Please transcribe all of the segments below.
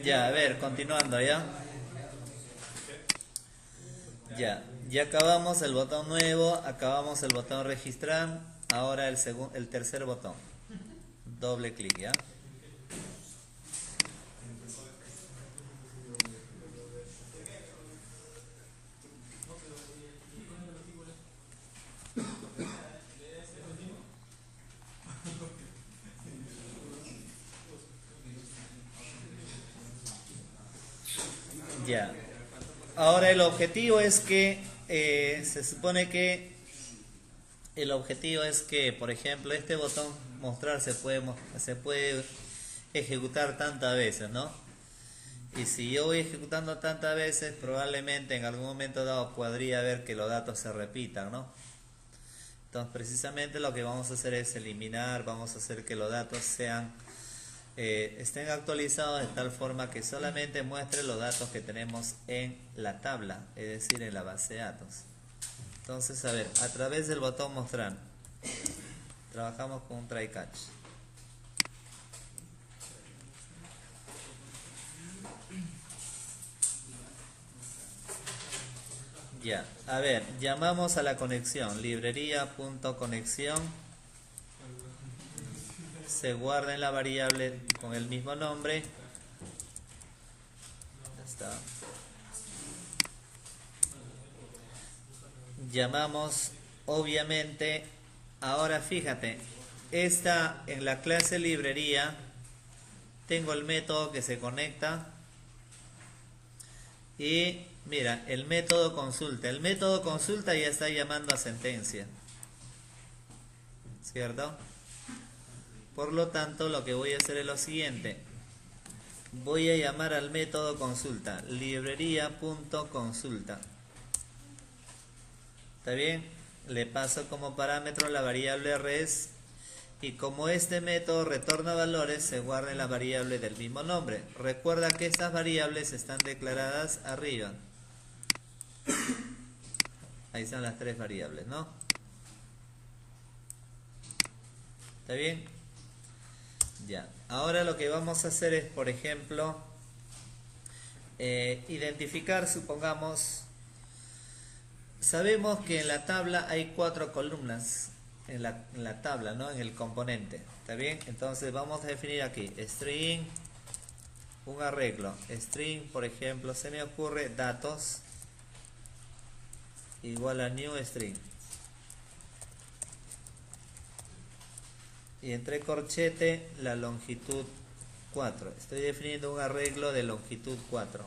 Ya, a ver, continuando ya. Ya acabamos el botón nuevo, acabamos el botón registrar. Ahora el tercer botón. Doble clic, ¿ya? Ya. Ahora el objetivo es que se supone que el objetivo es que, por ejemplo, este botón mostrar se puede ejecutar tantas veces, ¿no? Y si yo voy ejecutando tantas veces, probablemente en algún momento dado podría ver que los datos se repitan, ¿no? Entonces, precisamente lo que vamos a hacer es eliminar, vamos a hacer que los datos estén actualizados de tal forma que solamente muestre los datos que tenemos en la tabla, es decir, en la base de datos. Entonces, a ver, a través del botón mostrar, trabajamos con un try catch. Ya, a ver, llamamos a la conexión, librería.conexión, se guarda en la variable con el mismo nombre. Ya está. Llamamos, obviamente, ahora fíjate, en la clase librería tengo el método que se conecta y mira, el método consulta ya está llamando a sentencia, ¿cierto? Por lo tanto, lo que voy a hacer es lo siguiente, voy a llamar al método consulta, librería.consulta. ¿Está bien? Le paso como parámetro la variable res y como este método retorna valores, se guarda en la variable del mismo nombre. Recuerda que estas variables están declaradas arriba. Ahí están las tres variables, ¿no? ¿Está bien? Ya. Ahora lo que vamos a hacer es, por ejemplo, identificar, supongamos, sabemos que en la tabla hay 4 columnas en la tabla, ¿no? En el componente. ¿Está bien? Entonces vamos a definir aquí string, un arreglo. String, por ejemplo, se me ocurre datos igual a new string. Y entre corchete la longitud 4. Estoy definiendo un arreglo de longitud 4.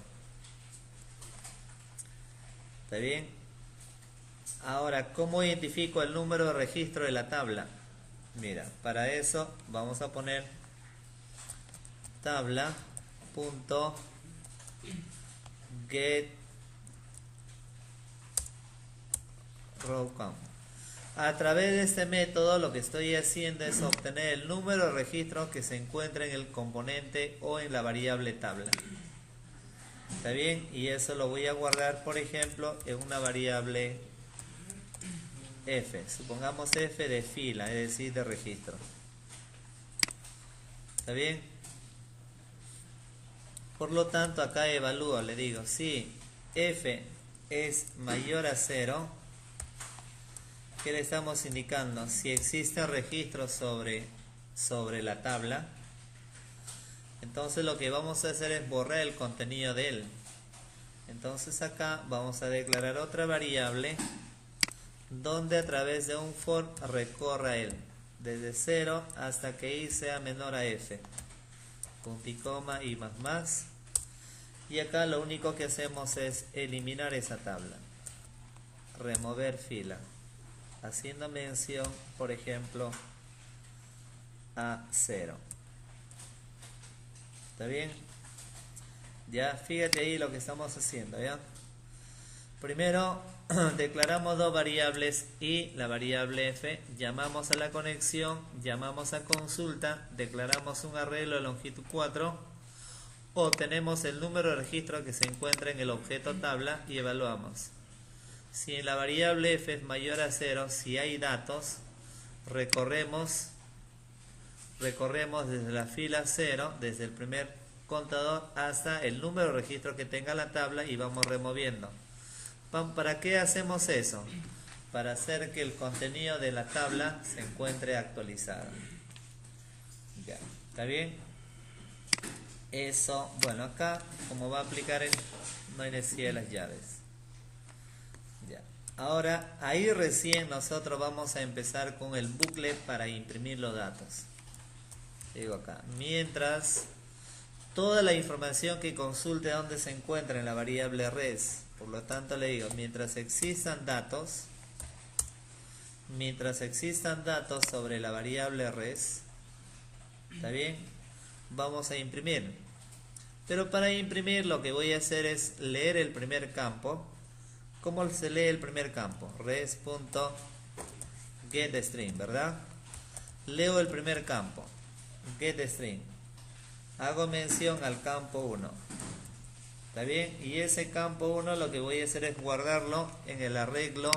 ¿Está bien? Ahora, ¿cómo identifico el número de registro de la tabla? Mira, para eso vamos a poner tabla.getRowCount. A través de este método lo que estoy haciendo es obtener el número de registros que se encuentra en el componente o en la variable tabla. ¿Está bien? Y eso lo voy a guardar, por ejemplo, en una variable f. Supongamos f de fila, es decir, de registro. ¿Está bien? Por lo tanto, acá evalúo, le digo, si f es mayor a 0, ¿qué le estamos indicando? Si existe registro sobre la tabla, entonces lo que vamos a hacer es borrar el contenido de él. Entonces acá vamos a declarar otra variable donde a través de un for recorra él desde 0 hasta que i sea menor a f, punto y coma y más. Y acá lo único que hacemos es eliminar esa tabla, remover fila, haciendo mención, por ejemplo, a 0. ¿Está bien? Ya, fíjate ahí lo que estamos haciendo, ¿ya? Primero, declaramos dos variables y la variable f, llamamos a la conexión, llamamos a consulta, declaramos un arreglo de longitud 4, obtenemos el número de registro que se encuentra en el objeto tabla y evaluamos. Si en la variable f es mayor a 0, si hay datos, recorremos desde la fila 0, desde el primer contador hasta el número de registros que tenga la tabla y vamos removiendo. ¿Para qué hacemos eso? Para hacer que el contenido de la tabla se encuentre actualizado. Ya, ¿está bien? Eso, bueno, acá como va a aplicar no hay necesidad de las llaves. Ya. Ahora, ahí recién nosotros vamos a empezar con el bucle para imprimir los datos. Digo acá, mientras toda la información que consulte donde se encuentra en la variable res, por lo tanto le digo, mientras existan datos sobre la variable res, ¿está bien? Vamos a imprimir. Pero para imprimir lo que voy a hacer es leer el primer campo. ¿Cómo se lee el primer campo? Res.getString, ¿verdad? Leo el primer campo, getString. Hago mención al campo 1. ¿Está bien? Y ese campo 1 lo que voy a hacer es guardarlo en el arreglo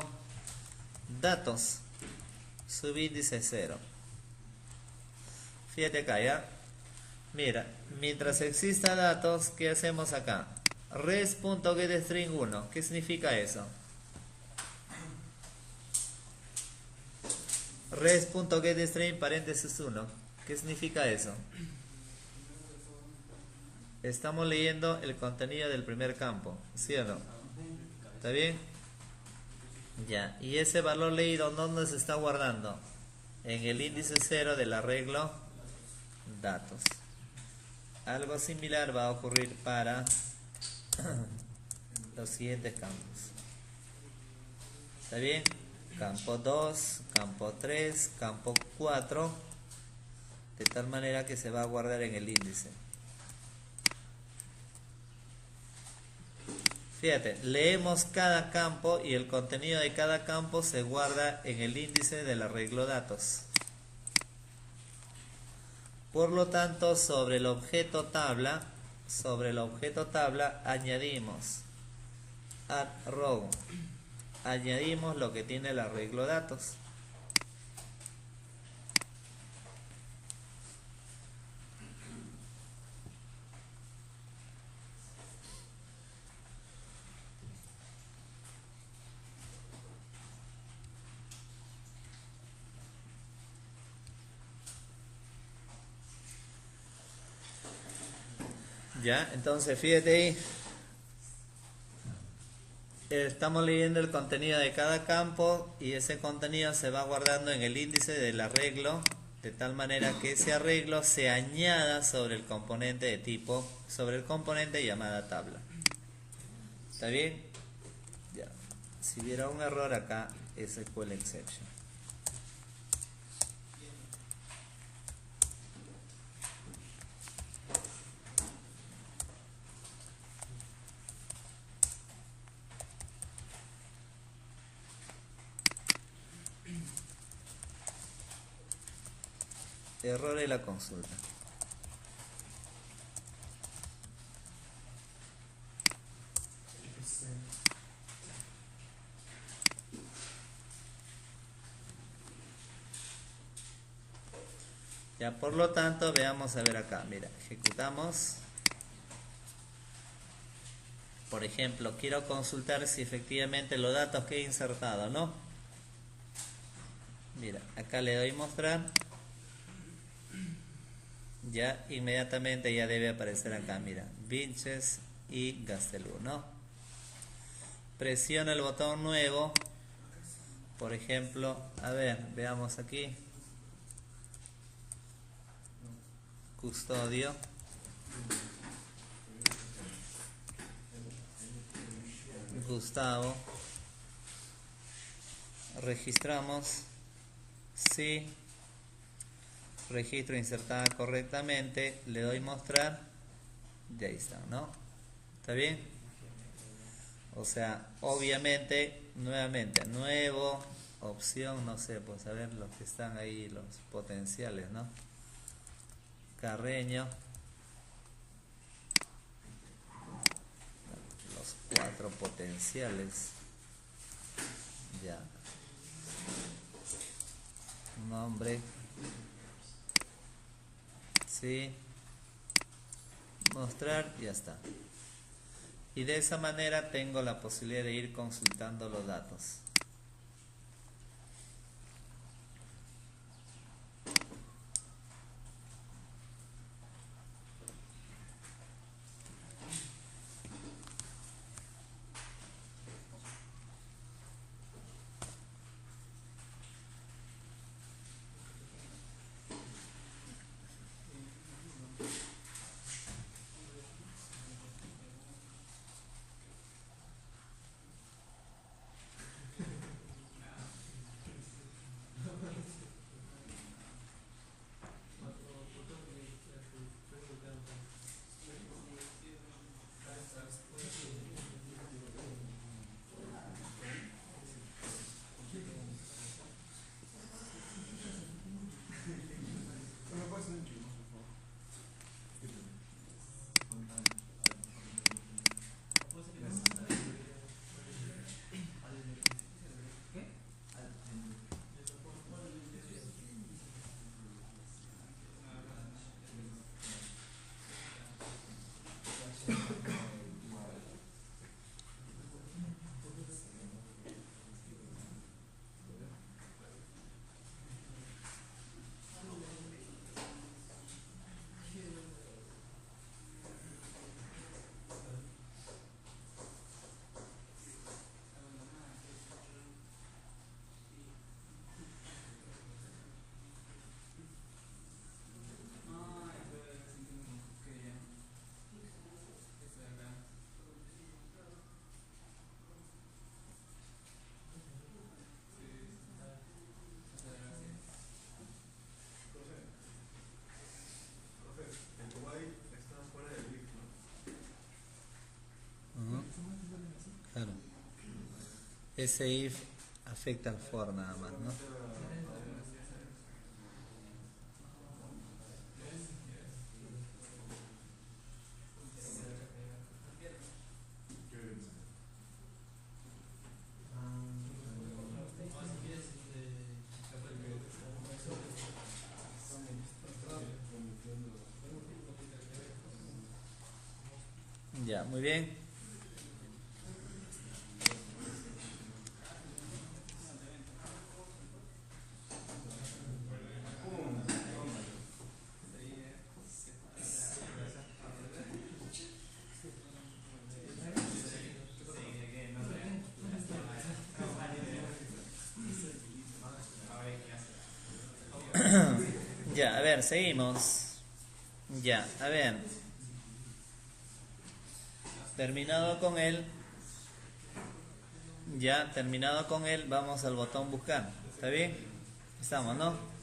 datos, subíndice 0. Fíjate acá, ¿ya? Mira, mientras exista datos, ¿qué hacemos acá? Res.getString1. ¿Qué significa eso? Res.getString paréntesis 1. ¿Qué significa eso? Estamos leyendo el contenido del primer campo, ¿sí o no? ¿Está bien? Ya, y ese valor leído, ¿dónde se está guardando? En el índice 0 del arreglo datos. Algo similar va a ocurrir para los siguientes campos. ¿Está bien? Campo 2, campo 3, campo 4, de tal manera que se va a guardar en el índice. Fíjate, leemos cada campo y el contenido de cada campo se guarda en el índice del arreglo datos. Por lo tanto, sobre el objeto tabla añadimos add row. Añadimos lo que tiene el arreglo datos. Ya, entonces fíjate ahí. Estamos leyendo el contenido de cada campo y ese contenido se va guardando en el índice del arreglo, de tal manera que ese arreglo se añada sobre el componente de tipo, sobre el componente llamada tabla. ¿Está bien? Ya. Si hubiera un error acá, ese fue el exception. Error en la consulta. Ya, por lo tanto, veamos a ver acá. Mira, ejecutamos. Por ejemplo, quiero consultar si efectivamente los datos que he insertado, ¿no? Mira, acá le doy mostrar. Ya inmediatamente ya debe aparecer acá, mira, Vinches y Gastelú, ¿no? Presiona el botón nuevo. Por ejemplo, a ver, veamos aquí. Custodio. Gustavo. Registramos. Sí. Registro insertada correctamente. Le doy mostrar. Y ahí está, ¿no? ¿Está bien? O sea, obviamente, nuevamente, nuevo, opción, no sé, pues a ver los que están ahí, los potenciales, ¿no? Carreño. Los 4 potenciales. Ya. nombre, sí, mostrar, ya está. Y de esa manera tengo la posibilidad de ir consultando los datos. Claro. Ese if afecta al for nada más, ¿no? Ya, muy bien. Ya, a ver, seguimos. Ya, a ver. Terminado con él. Ya, terminado con él, vamos al botón buscar. ¿Está bien? Estamos, ¿no?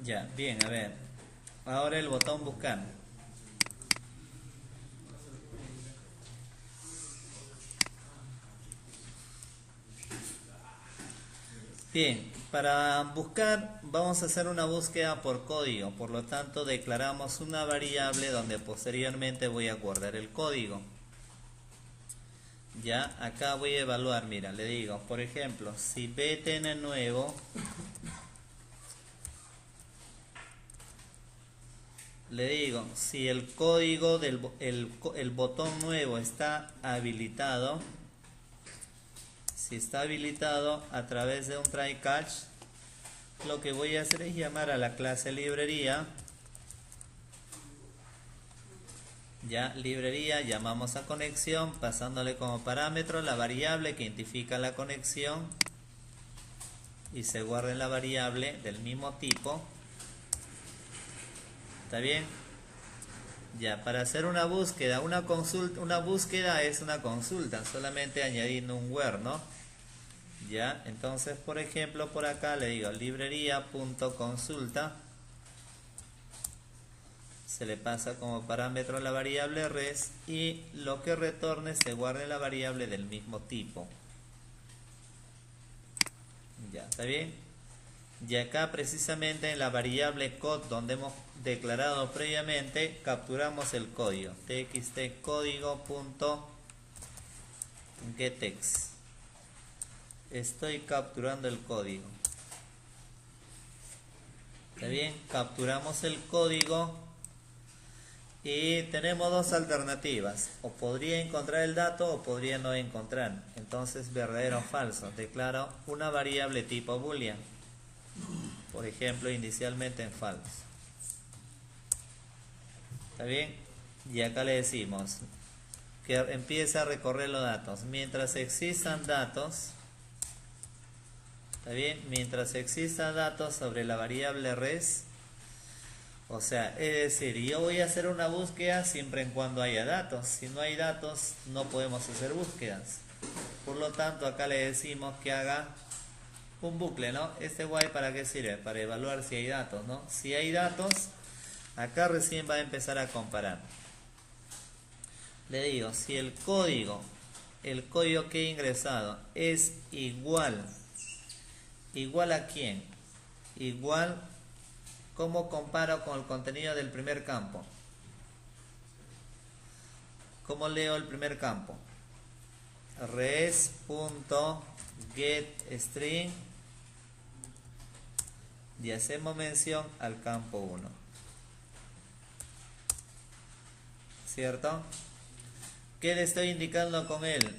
Ya, bien, a ver. Ahora el botón buscar. Bien, para buscar vamos a hacer una búsqueda por código, por lo tanto declaramos una variable donde posteriormente voy a guardar el código. Ya, acá voy a evaluar, mira, le digo, por ejemplo, si btn nuevo, le digo, si el código del el botón nuevo está habilitado, si está habilitado a través de un try catch, lo que voy a hacer es llamar a la clase librería. Ya, librería, llamamos a conexión, pasándole como parámetro la variable que identifica la conexión y se guarda en la variable del mismo tipo. ¿Está bien? Ya, para hacer una búsqueda, una consulta, una búsqueda es una consulta, solamente añadiendo un where, ¿no? Ya, entonces por ejemplo por acá le digo librería.consulta, se le pasa como parámetro la variable res y lo que retorne se guarda en la variable del mismo tipo. Ya, ¿está bien? Y acá precisamente en la variable code donde hemos declarado previamente capturamos el código txt código.getEx. Estoy capturando el código. ¿Está bien? Capturamos el código y tenemos dos alternativas. O podría encontrar el dato o podría no encontrar. Entonces, verdadero o falso. Declaro una variable tipo boolean. Por ejemplo, inicialmente en false. ¿Está bien? Y acá le decimos que empiece a recorrer los datos. Mientras existan datos, ¿está bien? Mientras existan datos sobre la variable res, o sea, es decir, yo voy a hacer una búsqueda siempre en cuando haya datos. Si no hay datos, no podemos hacer búsquedas. Por lo tanto, acá le decimos que haga un bucle, ¿no? Este while ¿para qué sirve? Para evaluar si hay datos, ¿no? Si hay datos, acá recién va a empezar a comparar. Le digo, si el código que he ingresado es igual ¿a quién? Igual, ¿cómo comparo con el contenido del primer campo? ¿Cómo leo el primer campo? res.getString y hacemos mención al campo 1. ¿Cierto? ¿Qué le estoy indicando con él?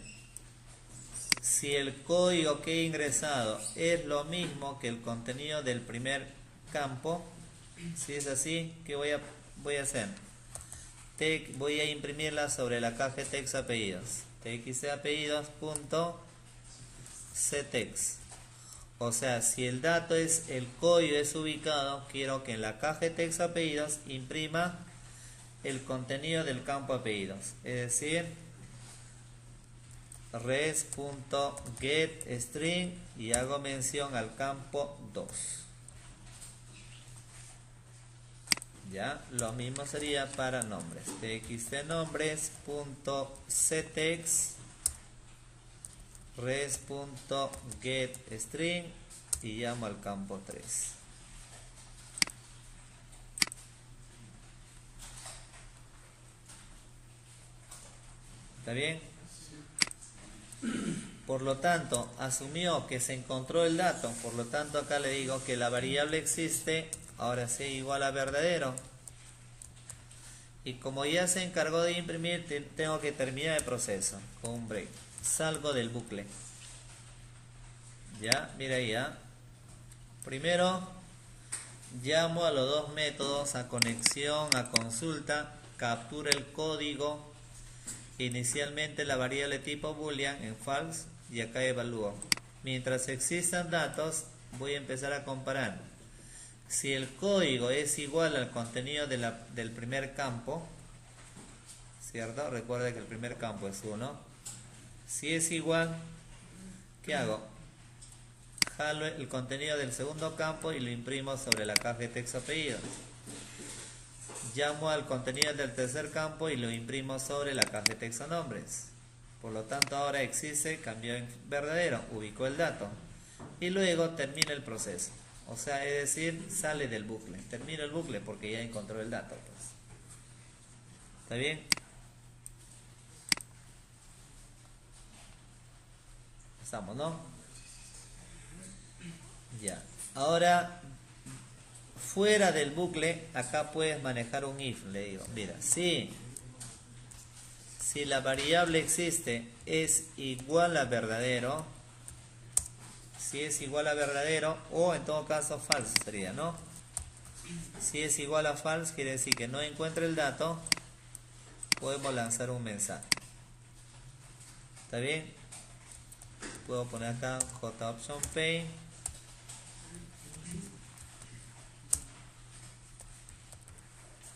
Si el código que he ingresado es lo mismo que el contenido del primer campo, si es así, ¿qué voy a hacer? Voy a imprimirla sobre la caja de text apellidos. txtapellidos.ctext. O sea, si el dato es el código es ubicado, quiero que en la caja de text apellidos imprima el contenido del campo apellidos. Es decir, res.getString y hago mención al campo 2. Ya, lo mismo sería para nombres. txtnombres.ctext res.getString y llamo al campo 3. ¿Está bien? Por lo tanto, asumió que se encontró el dato. Por lo tanto, acá le digo que la variable existe. Ahora sí, igual a verdadero. Y como ya se encargó de imprimir, tengo que terminar el proceso con un break. Salgo del bucle. Ya, mira ahí, ¿eh? Primero, llamo a los dos métodos, a conexión, a consulta, captura el código, inicialmente la variable tipo boolean en false y acá evalúo. Mientras existan datos, voy a empezar a comparar. Si el código es igual al contenido del primer campo, ¿cierto? Recuerda que el primer campo es 1. Si es igual, ¿qué hago? Jalo el contenido del segundo campo y lo imprimo sobre la caja de texto apellidos. Llamo al contenido del tercer campo y lo imprimo sobre la caja de texto nombres. Por lo tanto, ahora existe, cambió en verdadero, ubicó el dato. Y luego termina el proceso. O sea, es decir, sale del bucle. Termino el bucle porque ya encontró el dato. Pues. ¿Está bien? Estamos, ¿no? Ya. Ahora, fuera del bucle, acá puedes manejar un if. Le digo, mira, si la variable existe es igual a verdadero, si es igual a verdadero, o en todo caso falso sería, ¿no? Si es igual a false, quiere decir que no encuentra el dato, podemos lanzar un mensaje. ¿Está bien? Puedo poner acá JOptionPay.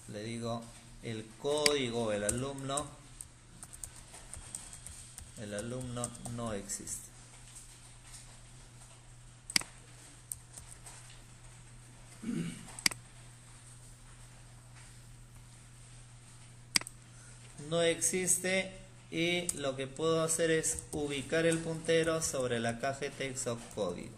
Le digo el código, el alumno no existe. no existe y lo que puedo hacer es ubicar el puntero sobre la caja de texto código.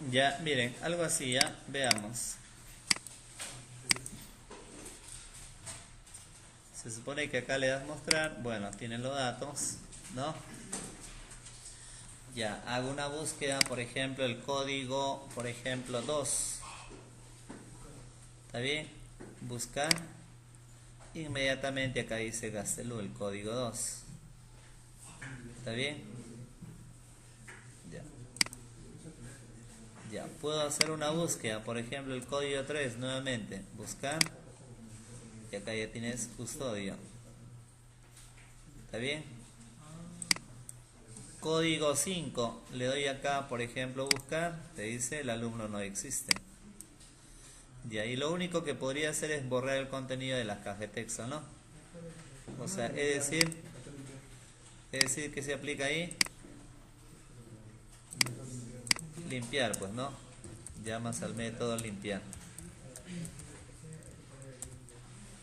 Ya, miren, algo así, ya, veamos. Se supone que acá le das mostrar, bueno, tienen los datos, ¿no? Ya, hago una búsqueda, por ejemplo, el código, por ejemplo, 2. ¿Está bien? Buscar. Inmediatamente acá dice Gastelum, el código 2. ¿Está bien? Ya. Ya, puedo hacer una búsqueda, por ejemplo, el código 3, nuevamente. Buscar. Y acá ya tienes custodio. ¿Está bien? Código 5, le doy acá, por ejemplo, buscar, te dice el alumno no existe. Y ahí lo único que podría hacer es borrar el contenido de las cajas de texto, ¿no? O sea, es decir que se aplica ahí limpiar, pues, ¿no? Llamas al método limpiar.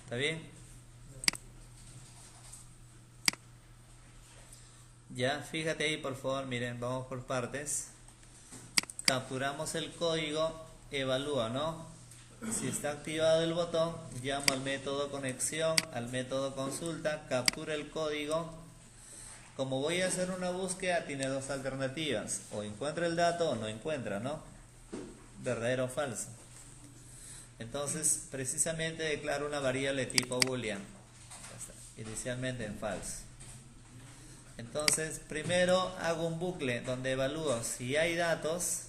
¿Está bien? Ya, fíjate ahí, por favor, miren, vamos por partes. Capturamos el código, evalúa, ¿no? Si está activado el botón, llamo al método conexión, al método consulta, captura el código. Como voy a hacer una búsqueda, tiene dos alternativas. O encuentra el dato o no encuentra, ¿no? Verdadero o falso. Entonces, precisamente declaro una variable tipo boolean. Inicialmente en falso. Entonces, primero hago un bucle donde evalúo si hay datos.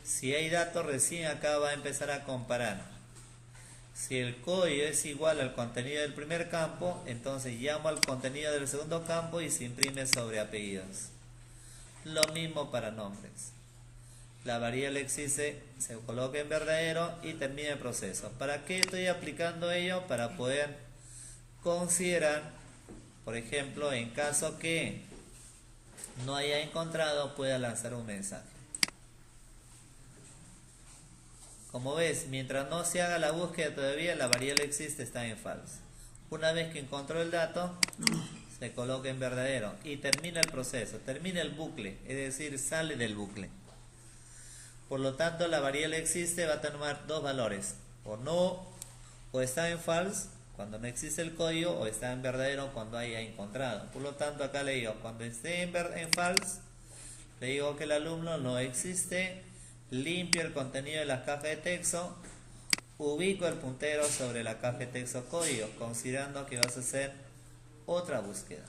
Si hay datos, recién acá va a empezar a comparar. Si el código es igual al contenido del primer campo, entonces llamo al contenido del segundo campo y se imprime sobre apellidos. Lo mismo para nombres. La variable existe, se coloca en verdadero y termina el proceso. ¿Para qué estoy aplicando ello? Para poder considerar, por ejemplo, en caso que no haya encontrado, pueda lanzar un mensaje. Como ves, mientras no se haga la búsqueda todavía, la variable existe está en falso. Una vez que encontró el dato, se coloca en verdadero y termina el proceso, termina el bucle, es decir, sale del bucle. Por lo tanto, la variable existe va a tomar dos valores, o está en false cuando no existe el código, o está en verdadero cuando haya encontrado. Por lo tanto, acá le digo, cuando esté en false, le digo que el alumno no existe, limpio el contenido de las cajas de texto, ubico el puntero sobre la caja de texto código, considerando que vas a hacer otra búsqueda.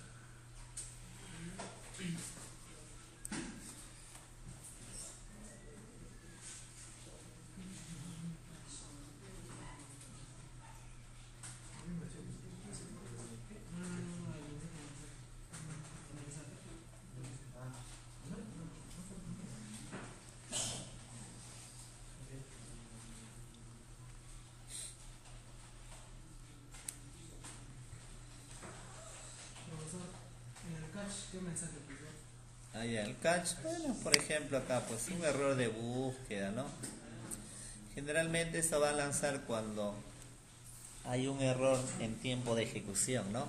¿Qué mensaje puso? Ahí el catch, bueno, por ejemplo acá, pues un error de búsqueda, ¿no? Generalmente esto va a lanzar cuando hay un error en tiempo de ejecución, ¿no?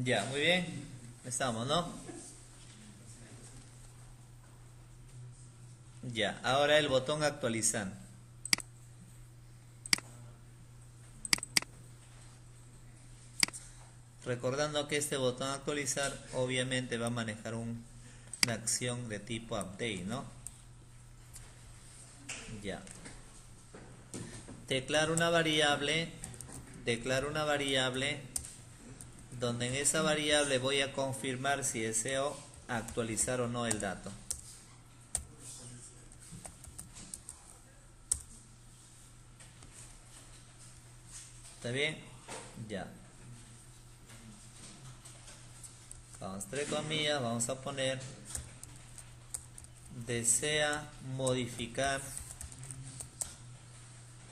Ya, muy bien. Estamos, ¿no? Ya, ahora el botón actualizar. Recordando que este botón actualizar obviamente va a manejar una acción de tipo update, ¿no? Ya. Declaro una variable donde en esa variable voy a confirmar si deseo actualizar o no el dato. ¿Está bien? Ya. Vamos, entre comillas, vamos a poner desea modificar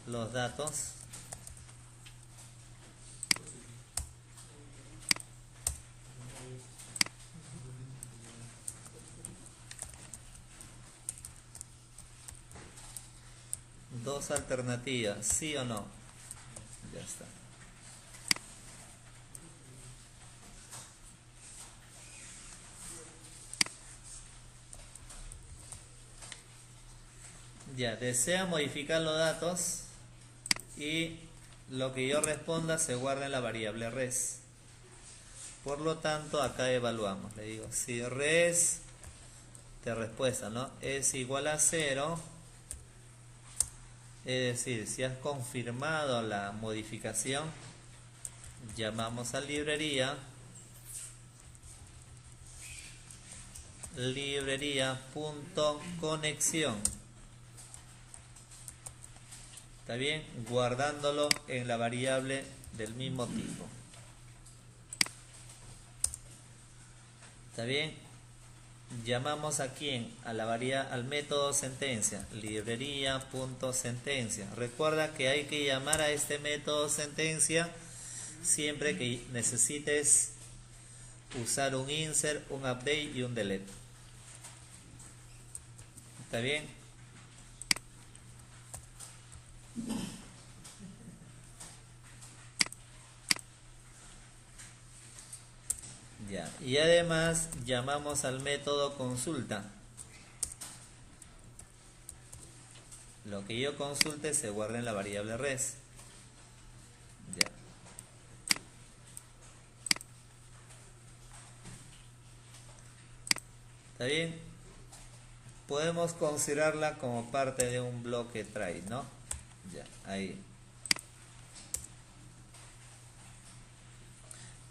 los datos dos alternativas, sí o no. Ya está. Ya, desea modificar los datos y lo que yo responda se guarda en la variable res. Por lo tanto, acá evaluamos. Le digo, si res de respuesta, ¿no?, es igual a 0, es decir, si has confirmado la modificación, llamamos a librería.conexión. ¿Está bien? Guardándolo en la variable del mismo tipo. ¿Está bien? Llamamos a quién, al método sentencia, librería.sentencia. Recuerda que hay que llamar a este método sentencia siempre que necesites usar un insert, un update y un delete. ¿Está bien? Ya. Y además llamamos al método consulta. Lo que yo consulte se guarda en la variable res. Ya. ¿Está bien? Podemos considerarla como parte de un bloque try, ¿no? Ya, ahí.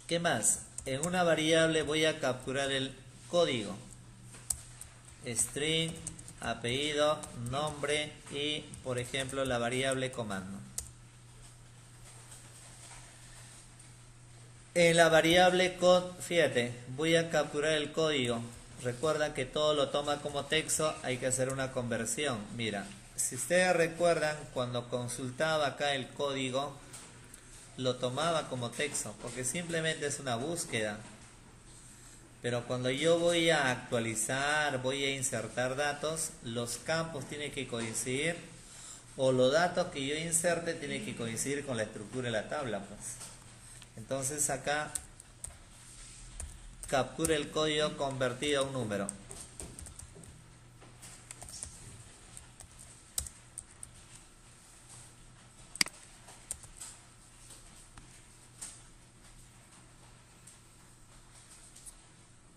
¿Qué más? En una variable voy a capturar el código. String, apellido, nombre y, por ejemplo, la variable comando. En la variable code, fíjate, voy a capturar el código. Recuerda que todo lo toma como texto, hay que hacer una conversión. Mira, si ustedes recuerdan, cuando consultaba acá el código, lo tomaba como texto, porque simplemente es una búsqueda. Pero cuando yo voy a actualizar, voy a insertar datos, los campos tienen que coincidir, o los datos que yo inserte tienen que coincidir con la estructura de la tabla, pues. Entonces acá captura el código convertido a un número.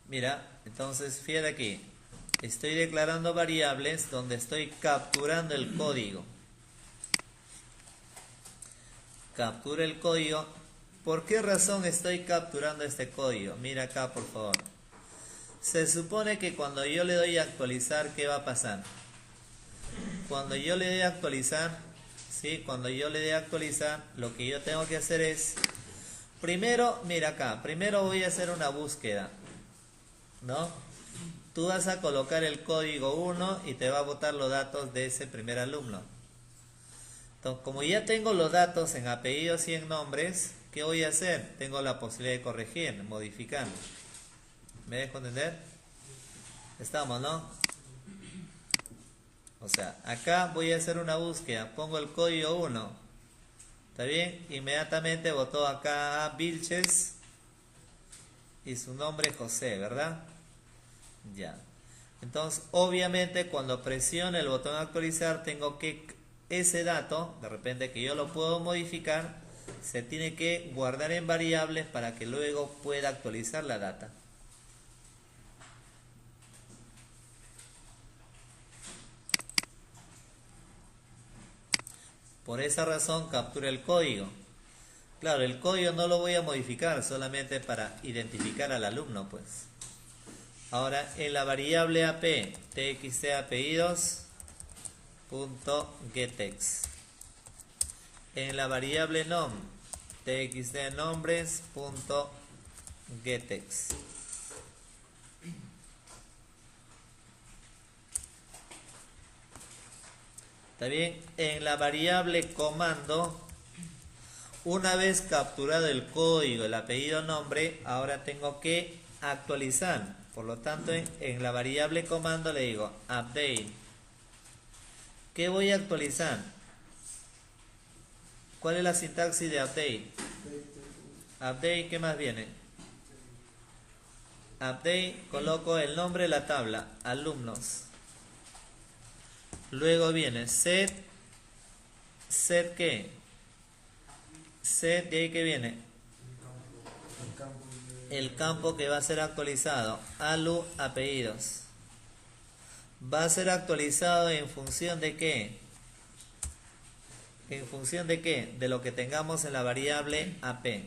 Mira, entonces fíjate aquí, estoy declarando variables donde estoy capturando el código. Captura el código. ¿Por qué razón estoy capturando este código? Mira acá, por favor. Se supone que cuando yo le doy a actualizar, ¿qué va a pasar? Cuando yo le doy a actualizar, ¿sí? Cuando yo le doy a actualizar, lo que yo tengo que hacer es, primero, mira acá, primero voy a hacer una búsqueda, ¿no? Tú vas a colocar el código 1 y te va a botar los datos de ese primer alumno. Entonces, como ya tengo los datos en apellidos y en nombres, ¿qué voy a hacer? Tengo la posibilidad de corregir, modificar. ¿Me dejo entender? Estamos, ¿no? O sea, acá voy a hacer una búsqueda, pongo el código 1. ¿Está bien? Inmediatamente botó acá Vilches y su nombre José, ¿verdad? Ya. Entonces, obviamente, cuando presione el botón actualizar, tengo que ese dato, de repente que yo lo puedo modificar, se tiene que guardar en variables para que luego pueda actualizar la data. Por esa razón captura el código. Claro, el código no lo voy a modificar solamente para identificar al alumno, pues. Ahora, en la variable AP, txt apellidos.getText. En la variable nom, txt nombres.getText. ¿Está bien? En la variable comando, una vez capturado el código, el apellido, nombre, ahora tengo que actualizar. Por lo tanto, en la variable comando le digo update. ¿Qué voy a actualizar? ¿Cuál es la sintaxis de update? Update, ¿qué más viene? Update, coloco el nombre de la tabla, alumnos. Luego viene set ¿qué? Set, de ahí que viene el campo que va a ser actualizado, alu apellidos. Va a ser actualizado en función de qué? ¿En función de qué? De lo que tengamos en la variable AP.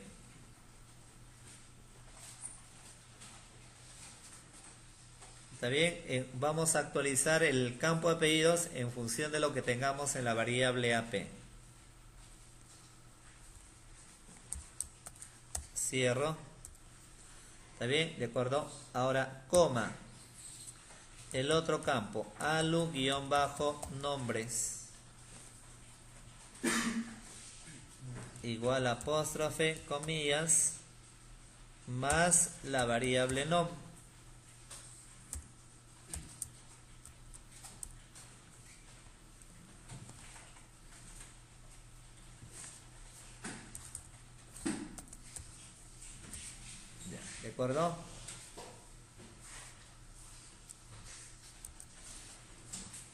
¿Está bien? Vamos a actualizar el campo apellidos en función de lo que tengamos en la variable AP. Cierro. ¿Está bien? ¿De acuerdo? Ahora, coma. El otro campo, alu-nombres. Igual apóstrofe, comillas, más la variable nom. ¿De acuerdo?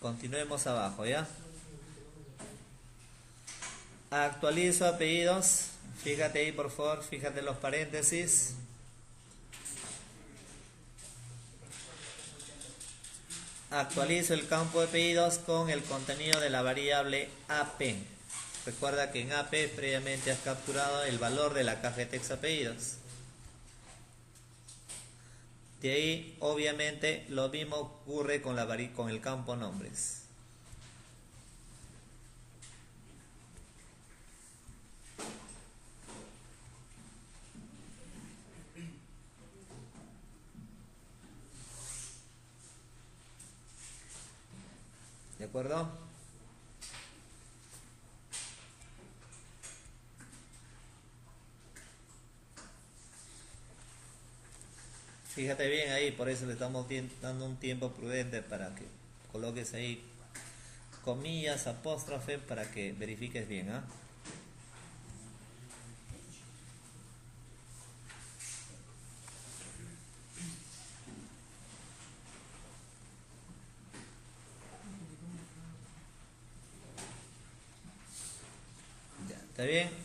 Continuemos abajo, ¿ya? Actualizo apellidos. Fíjate ahí, por favor, fíjate en los paréntesis. Actualizo el campo de apellidos con el contenido de la variable AP. Recuerda que en AP previamente has capturado el valor de la caja de texto apellidos. De ahí, obviamente, lo mismo ocurre con el campo nombres. ¿De acuerdo? Fíjate bien ahí, por eso le estamos dando un tiempo prudente para que coloques ahí comillas, apóstrofe, para que verifiques bien, ¿ah? Ya, ¿está bien?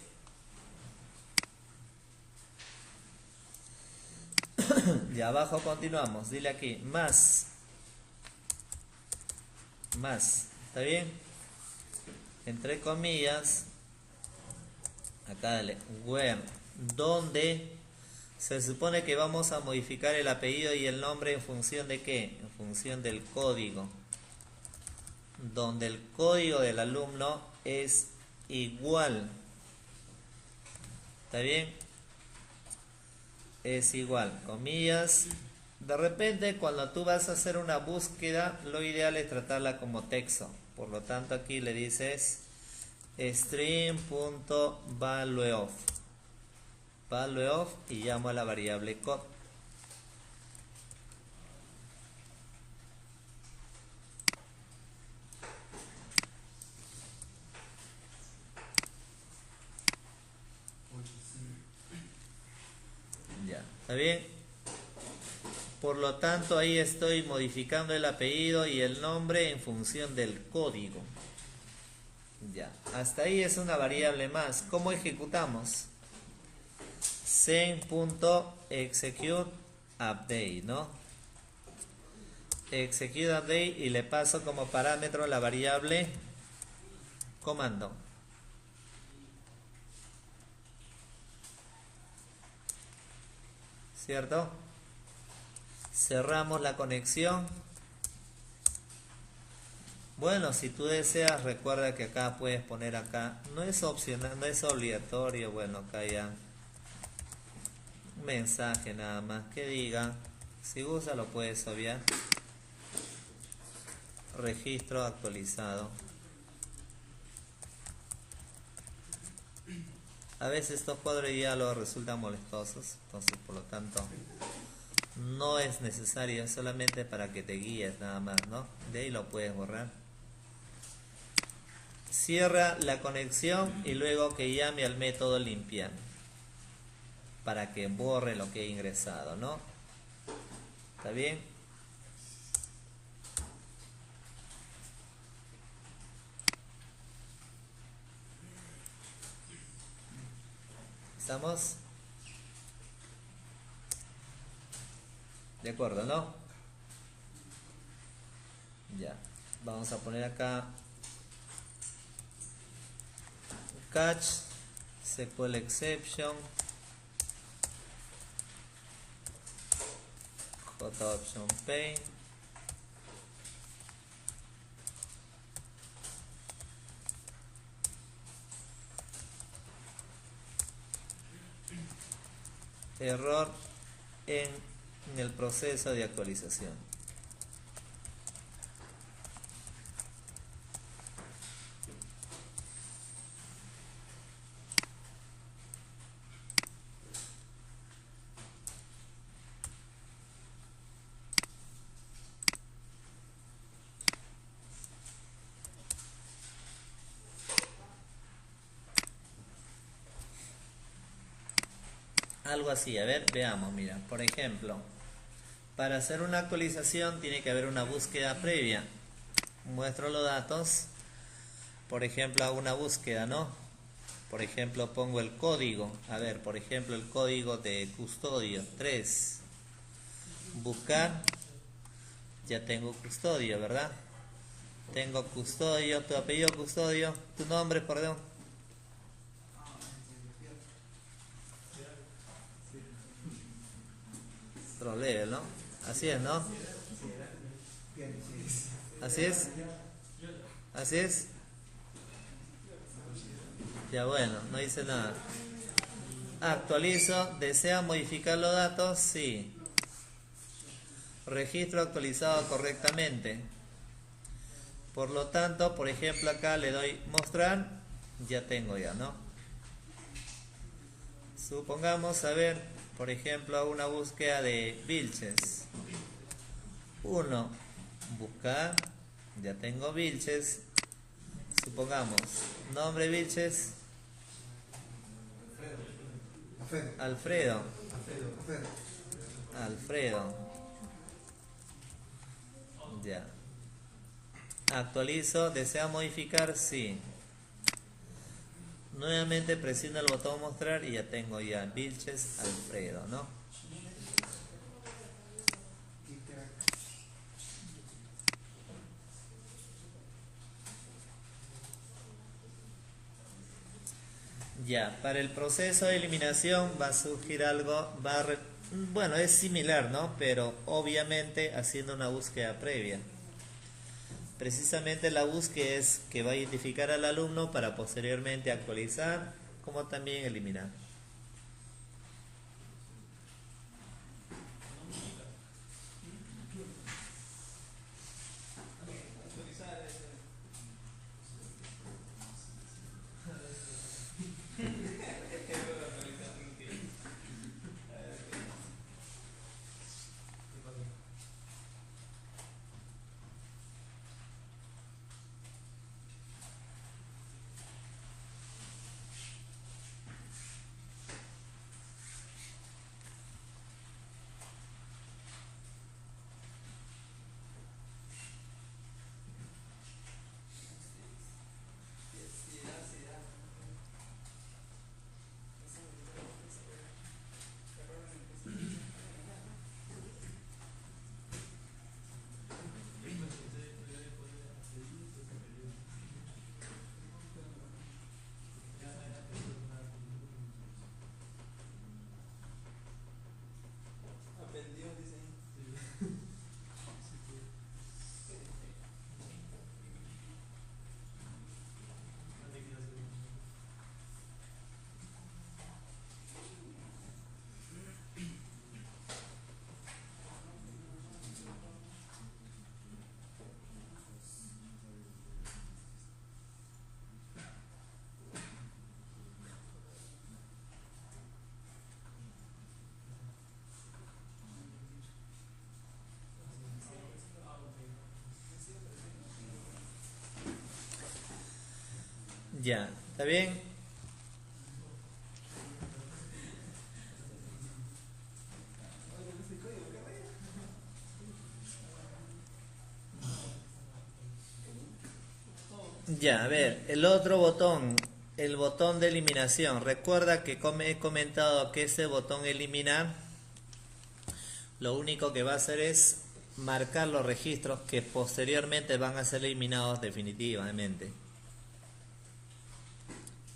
Y abajo continuamos, dile aquí, más, ¿está bien? Entre comillas, acá dale, where, donde se supone que vamos a modificar el apellido y el nombre en función de qué, en función del código, donde el código del alumno es igual, ¿está bien? Es igual, comillas. De repente, cuando tú vas a hacer una búsqueda, lo ideal es tratarla como texto. Por lo tanto, aquí le dices string.valueOf, valueOf, y llamo a la variable code. Ya, ¿está bien? Por lo tanto, ahí estoy modificando el apellido y el nombre en función del código. Ya, hasta ahí es una variable más. ¿Cómo ejecutamos? Sen.executeUpdate, ¿no? Execute update y le paso como parámetro la variable comando. ¿Cierto? Cerramos la conexión. Bueno, si tú deseas, recuerda que acá puedes poner acá. No es opcional, no es obligatorio. Bueno, acá ya un mensaje nada más que diga. Si usa lo puedes obviar. Registro actualizado. A veces estos cuadros ya los resultan molestosos, entonces por lo tanto no es necesario, es solamente para que te guíes nada más, ¿no? De ahí lo puedes borrar. Cierra la conexión y luego que llame al método limpiar para que borre lo que he ingresado, ¿no? ¿Está bien? ¿Estamos? De acuerdo, ¿no? Ya. Vamos a poner acá catch SQL exception JOption pane error en el proceso de actualización. Algo así, a ver, veamos, mira, por ejemplo, para hacer una actualización tiene que haber una búsqueda previa. Muestro los datos, por ejemplo, hago una búsqueda, ¿no? Por ejemplo, pongo el código, a ver, por ejemplo, el código de custodio 3. Buscar, ya tengo custodio, ¿verdad? Tengo custodio, tu apellido custodio, tu nombre, perdón. Otro level, ¿no? Así es, ¿no? Así es. Así es. Ya bueno, no dice nada. Actualizo, ¿desea modificar los datos? Sí. Registro actualizado correctamente. Por lo tanto, por ejemplo, acá le doy mostrar. Ya tengo ya, ¿no? Supongamos, a ver, por ejemplo, una búsqueda de Vilches. 1. Buscar. Ya tengo Vilches. Supongamos, nombre Vilches. Alfredo. Alfredo. Ya. Actualizo. ¿Desea modificar? Sí. Nuevamente presiono el botón mostrar y ya tengo ya Vilches Alfredo, ¿no? Ya, para el proceso de eliminación va a surgir algo, bueno, es similar, ¿no? Pero obviamente haciendo una búsqueda previa. Precisamente la búsqueda es que va a identificar al alumno para posteriormente actualizar, como también eliminar. Ya, ¿está bien? Ya, a ver, el otro botón, el botón de eliminación. Recuerda que he comentado que ese botón eliminar, lo único que va a hacer es marcar los registros que posteriormente van a ser eliminados definitivamente.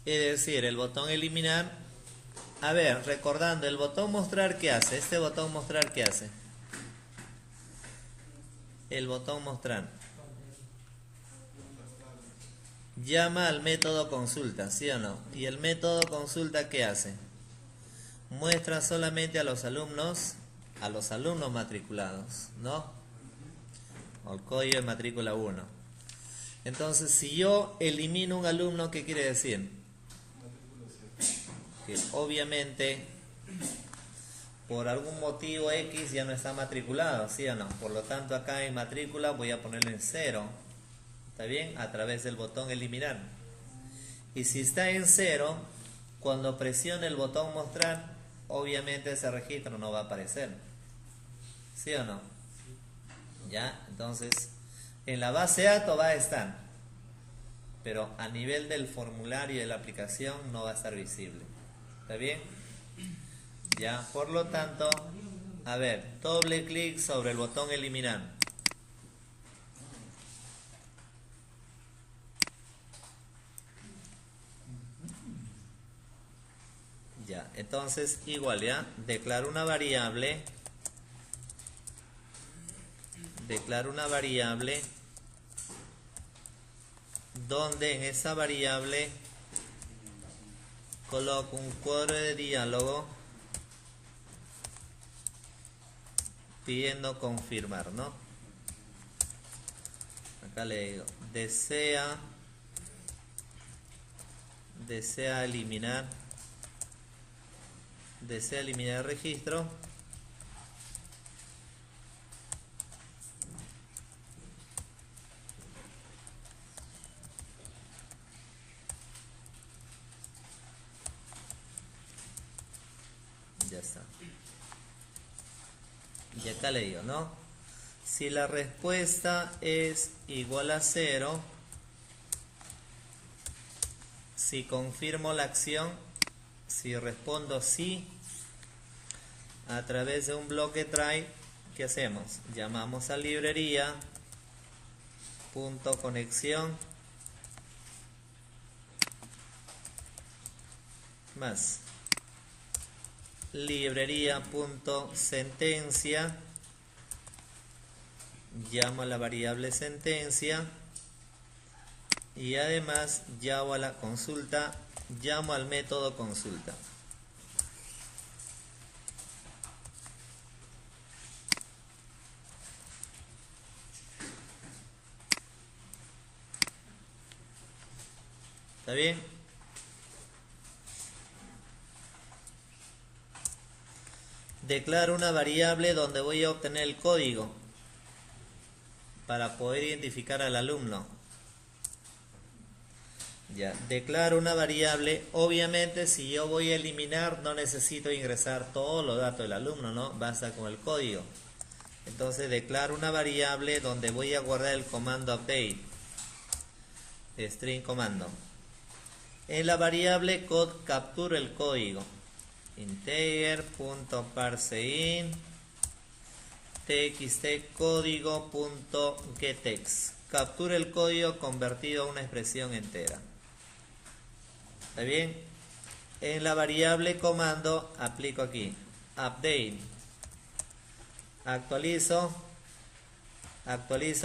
Es decir, el botón eliminar, a ver, recordando, el botón mostrar, ¿qué hace? Este botón mostrar, ¿qué hace? El botón mostrar llama al método consulta, ¿sí o no? Y el método consulta, ¿qué hace? Muestra solamente a los alumnos matriculados, ¿no? O el código de matrícula 1. Entonces, si yo elimino un alumno, ¿qué quiere decir? Que obviamente por algún motivo X ya no está matriculado, ¿sí o no? Por lo tanto, acá en matrícula voy a ponerlo en 0. ¿Está bien? A través del botón eliminar. Y si está en 0, cuando presione el botón mostrar, obviamente ese registro no va a aparecer. ¿Sí o no? ¿Ya? Entonces, en la base de datos va a estar, pero a nivel del formulario de la aplicación no va a estar visible. ¿Está bien? Ya, por lo tanto, a ver, doble clic sobre el botón eliminar. Ya, entonces igual, ya, declaro una variable donde en esa variable coloco un cuadro de diálogo pidiendo confirmar, ¿no? Acá le digo, desea eliminar el registro. Ya está. Y acá le digo, ¿no? Si la respuesta es igual a 0, si confirmo la acción, si respondo sí, a través de un bloque try, ¿qué hacemos? Llamamos a librería punto conexión más librería punto sentencia, llamo a la variable sentencia y además llamo a la consulta, llamo al método consulta. ¿Está bien? Declaro una variable donde voy a obtener el código para poder identificar al alumno. Ya, declaro una variable. Obviamente, si yo voy a eliminar, no necesito ingresar todos los datos del alumno, ¿no? Basta con el código. Entonces, declaro una variable donde voy a guardar el comando update, string comando. En la variable code capturo el código. Integer.parseInt txt código.getEx. Captura el código convertido a una expresión entera. ¿Está bien? En la variable comando aplico aquí update. Actualizo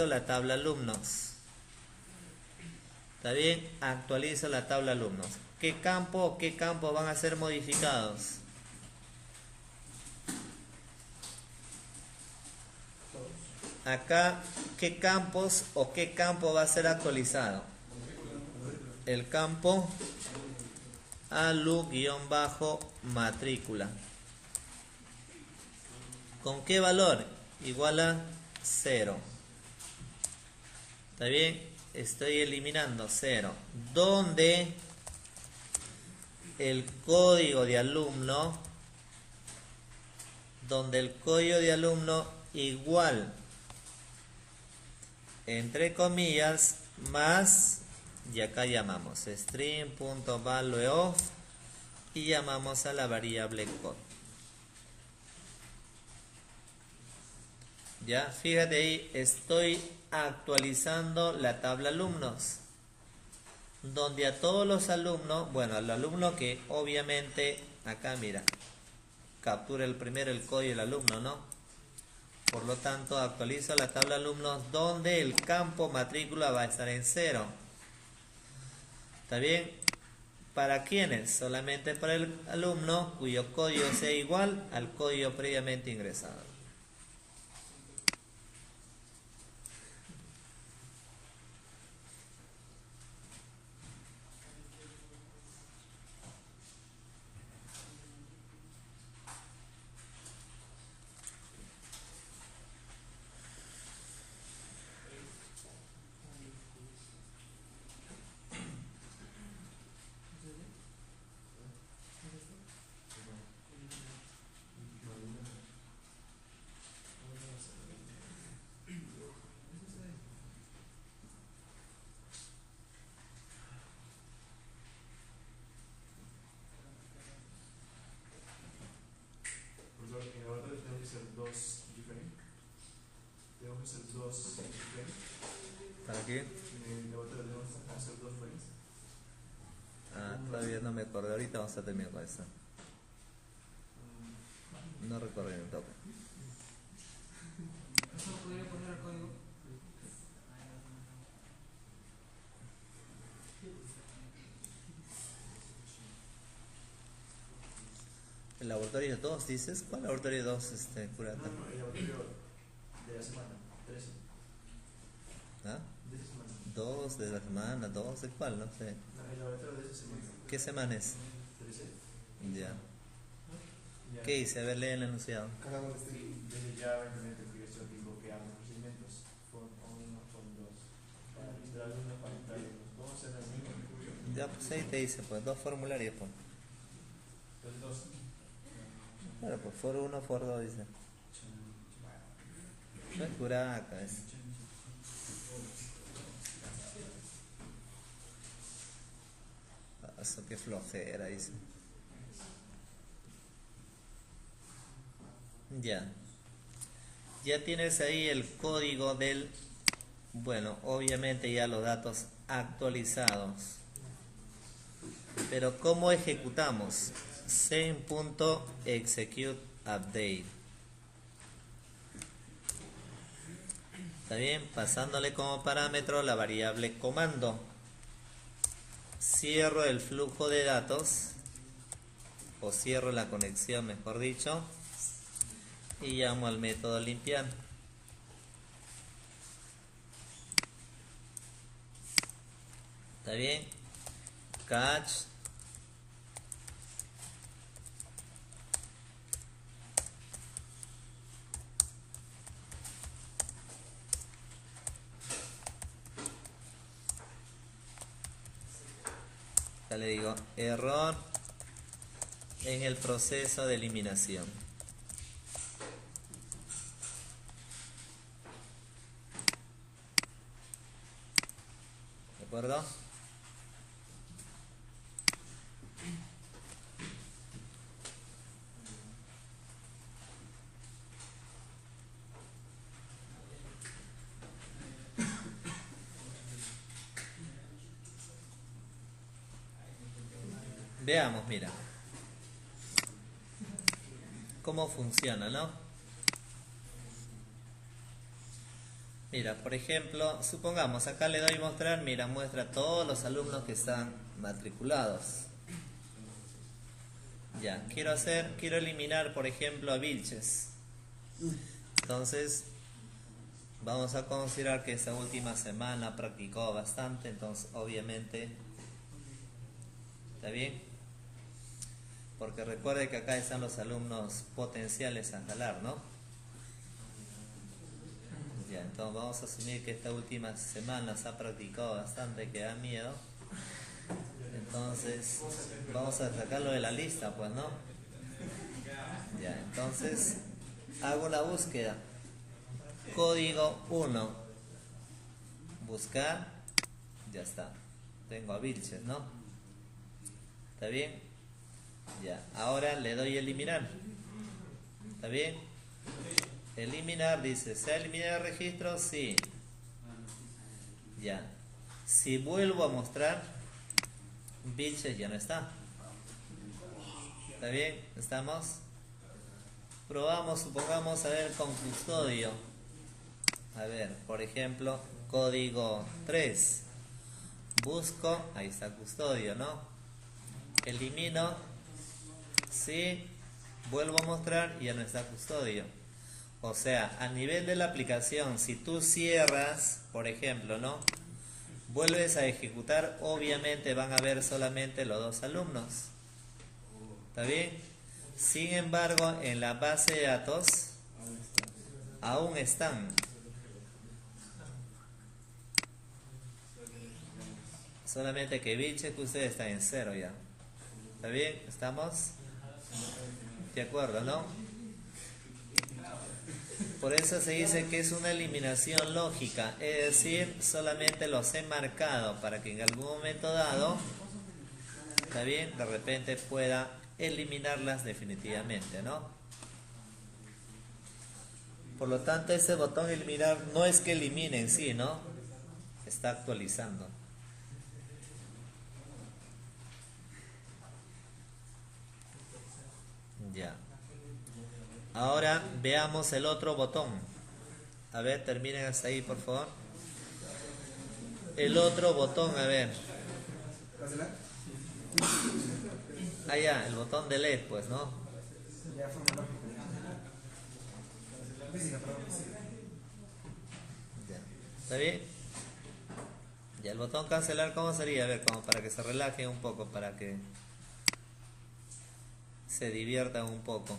la tabla alumnos. ¿Está bien? Actualizo la tabla alumnos. ¿Qué campo van a ser modificados? Acá, ¿qué campos o qué campo va a ser actualizado? El campo alu-matrícula. ¿Con qué valor? Igual a 0. ¿Está bien? estoy eliminando 0, donde el código de alumno, igual, entre comillas, más, y acá llamamos string.valueOf y llamamos a la variable code. Ya, fíjate ahí, estoy actualizando la tabla alumnos, donde a todos los alumnos, bueno, al alumno que obviamente, acá mira, captura el primero el código del alumno, ¿no? Por lo tanto, actualizo la tabla alumnos donde el campo matrícula va a estar en 0. ¿Está bien? ¿Para quiénes? Solamente para el alumno cuyo código sea igual al código previamente ingresado. ¿Para qué? Todavía no me acuerdo. Ahorita vamos a terminar con eso. No recuerdo en el toque. ¿Eso podría poner el código? ¿El laboratorio 2 dices? ¿Cuál laboratorio 2, Curata? No, el laboratorio de la semana, 13. ¿Ah? De esa semana. 2 de la semana, 2 de cuál, no sé. No, el laboratorio de esa semana. ¿Qué semana es? 13. Ya. Ya. ¿Qué hice? A ver, lee el enunciado. Cada uno desde ya eventualmente proyecto tipo que ambos procedimientos con 1, con 2. Para registrar alumnos, para entrar alumnos. ¿Cómo se hace el Ya, pues ahí te dice, pues, 2 formularios, pues. Entonces 2. Claro, pues, for 1, for 2, dice. No es Curata, es. Eso que flojera, dice. Ya. Ya tienes ahí el código del, bueno, obviamente ya los datos actualizados. Pero ¿cómo ejecutamos? Same.executeUpdate. ¿Está bien? Pasándole como parámetro la variable comando. Cierro el flujo de datos, o cierro la conexión, mejor dicho, y llamo al método limpiar. ¿Está bien? Catch. Ya le digo, error en el proceso de eliminación. ¿De acuerdo? Veamos, mira. Cómo funciona, ¿no? Mira, por ejemplo, supongamos, acá le doy mostrar, mira, muestra todos los alumnos que están matriculados. Ya, quiero eliminar, por ejemplo, a Vilches. Entonces, vamos a considerar que esta última semana practicó bastante, entonces, obviamente, ¿está bien? Porque recuerde que acá están los alumnos potenciales a jalar, ¿no? Ya, entonces vamos a asumir que esta última semana se ha practicado bastante, que da miedo. Entonces, vamos a sacarlo de la lista, pues, ¿no? Ya, entonces, hago la búsqueda. Código 1. Buscar. Ya está. Tengo a Vilches, ¿no? ¿Está bien? Ya, ahora le doy eliminar. ¿Está bien? Eliminar, dice, ¿se ha eliminado el registro? Sí. Ya. Si vuelvo a mostrar, Vilches ya no está. ¿Está bien? ¿Estamos? Probamos, supongamos, a ver, con custodio. A ver, por ejemplo, código 3. Busco, ahí está custodio, ¿no? Elimino, sí. Vuelvo a mostrar y ya no está custodio. O sea, a nivel de la aplicación, si tú cierras, por ejemplo, ¿no? Vuelves a ejecutar, obviamente van a ver solamente los dos alumnos. ¿Está bien? Sin embargo, en la base de datos aún están. Solamente que Vilches que ustedes están en 0 ya. ¿Está bien? ¿Estamos? De acuerdo, ¿no? Por eso se dice que es una eliminación lógica, es decir, solamente los he marcado para que en algún momento dado, está bien, de repente pueda eliminarlas definitivamente, ¿no? Por lo tanto, ese botón eliminar no es que elimine en sí, ¿no? Está actualizando. Ya. Ahora veamos el otro botón. A ver, terminen hasta ahí, por favor. El otro botón, a ver. Ah, ya, el botón de LED, pues, ¿no? Ya. ¿Está bien? Ya, el botón cancelar, ¿cómo sería? A ver, como para que se relajen un poco, para que se diviertan un poco.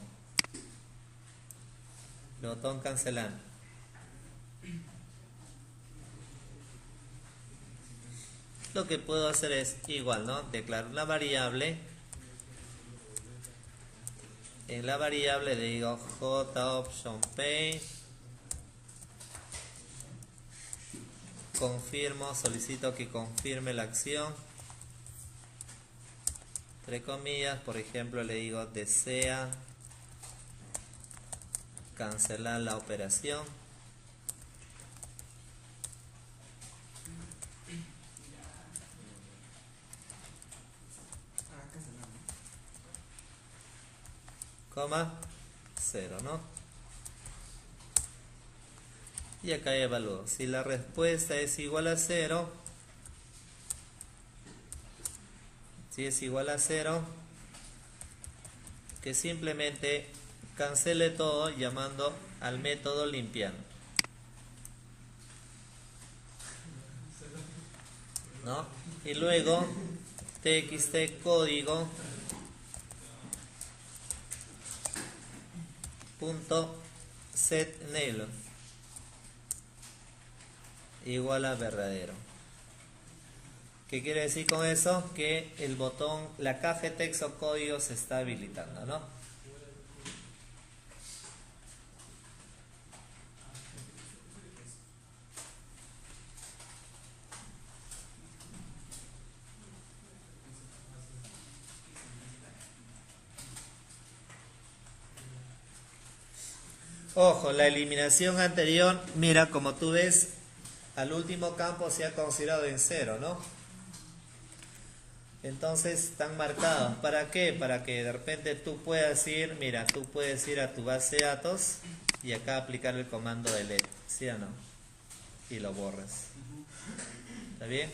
El botón cancelar. Lo que puedo hacer es igual, ¿no? Declaro una variable. En la variable le digo JOptionPay. Confirmo, solicito que confirme la acción. Entre comillas, por ejemplo, le digo desea cancelar la operación. Coma 0, ¿no? Y acá evalúo. Si la respuesta es igual a 0, si es igual a 0, que simplemente cancele todo llamando al método limpiar, ¿no? Y luego txt código punto set nil igual a verdadero. ¿Qué quiere decir con eso? Que el botón, la caja de texto código se está habilitando, ¿no? Ojo, la eliminación anterior, mira, como tú ves, al último campo se ha considerado en 0, ¿no? Entonces están marcados. ¿Para qué? Para que de repente tú puedas ir, mira, tú puedes ir a tu base de datos y acá aplicar el comando delete, ¿sí o no? Y lo borras. ¿Está bien?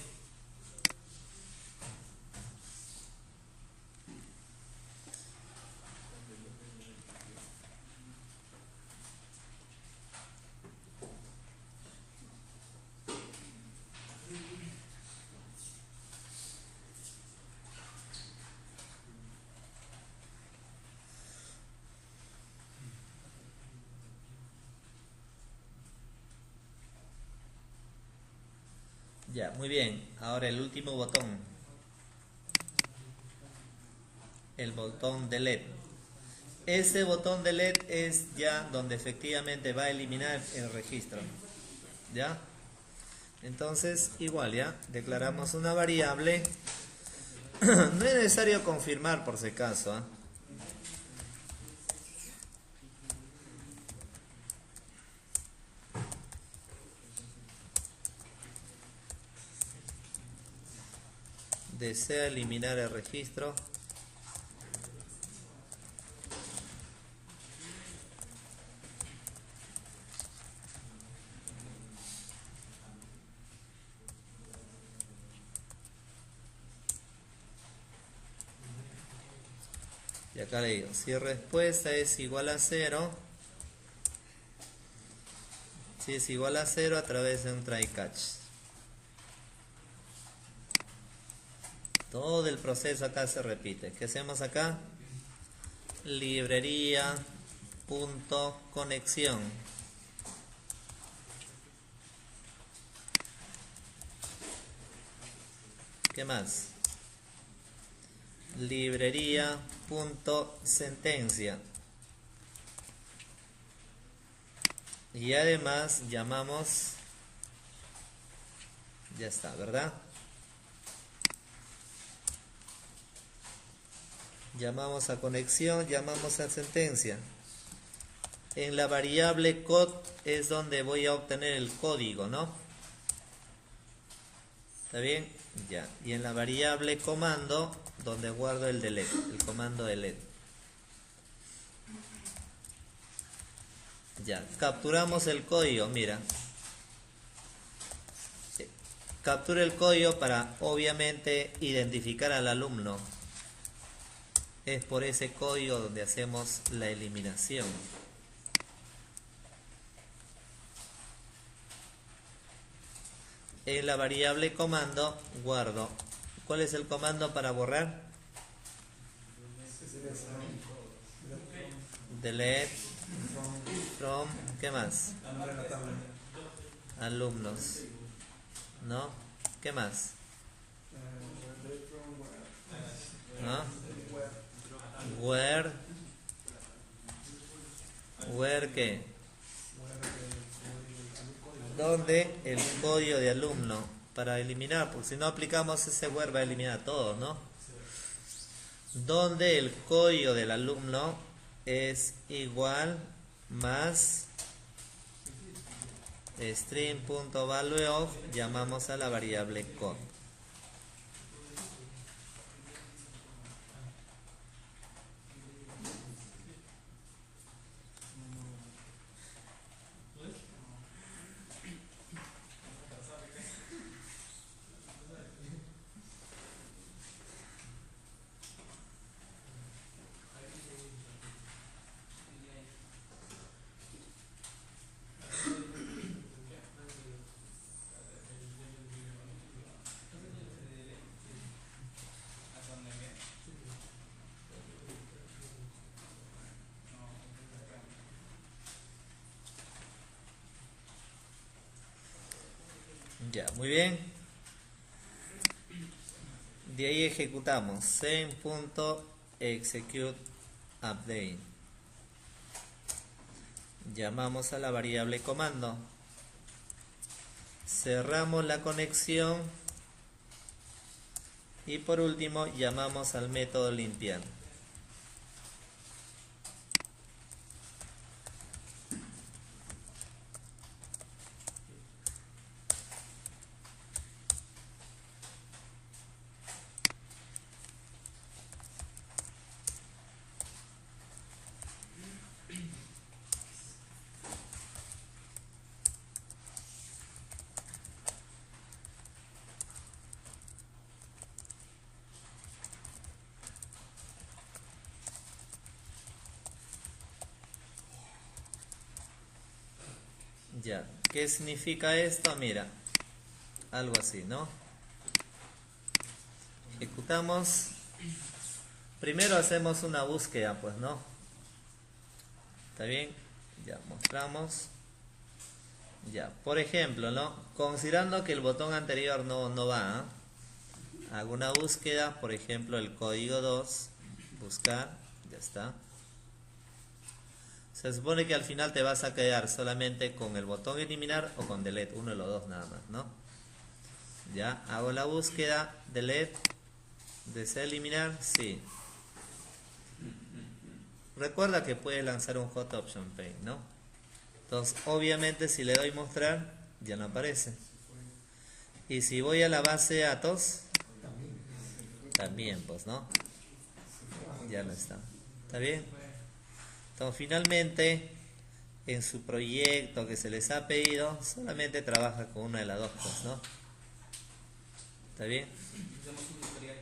Ya, muy bien. Ahora el último botón. El botón delete. Ese botón delete es ya donde efectivamente va a eliminar el registro. ¿Ya? Entonces, igual, ¿ya? Declaramos una variable. No es necesario confirmar por si acaso, ¿ah? Desea eliminar el registro. Y acá le digo, si respuesta es igual a 0, si es igual a 0 a través de un try catch. Todo el proceso acá se repite. ¿Qué hacemos acá? Librería punto conexión. ¿Qué más? Librería punto sentencia. Y además llamamos, ya está, ¿verdad? Llamamos a conexión, llamamos a sentencia. En la variable code es donde voy a obtener el código, ¿no? ¿Está bien? Ya. Y en la variable comando, donde guardo el delete, el comando delete. Ya. Capturamos el código, mira. Captura el código para, obviamente, identificar al alumno. Es por ese código donde hacemos la eliminación. En la variable comando guardo. ¿Cuál es el comando para borrar? Delete from, ¿qué más? Alumnos. ¿No? ¿Qué más? ¿No? Where ¿qué? Donde el código de alumno para eliminar, porque si no aplicamos ese where va a eliminar todo, ¿no? Donde el código del alumno es igual más string.valueOf, llamamos a la variable code. Ya, muy bien. De ahí ejecutamos same.executeUpdate. Llamamos a la variable comando. Cerramos la conexión. Y por último llamamos al método limpiar. Ya, ¿qué significa esto? Mira, algo así, ¿no? Ejecutamos. Primero hacemos una búsqueda, pues, ¿no? ¿Está bien? Ya mostramos. Ya, por ejemplo, ¿no? Considerando que el botón anterior no va, ¿ah? Hago una búsqueda, por ejemplo, el código 2, buscar, ya está. Se supone que al final te vas a quedar solamente con el botón eliminar o con delete, uno de los dos nada más, ¿no? Ya, hago la búsqueda, delete, desea eliminar, sí. Recuerda que puedes lanzar un hot option pane, ¿no? Entonces, obviamente si le doy mostrar, ya no aparece. Y si voy a la base de datos, también, pues, ¿no? Ya no está. ¿Está bien? Entonces, finalmente, en su proyecto que se les ha pedido, solamente trabaja con una de las dos cosas, ¿no? ¿Está bien? Hacemos un tutorial.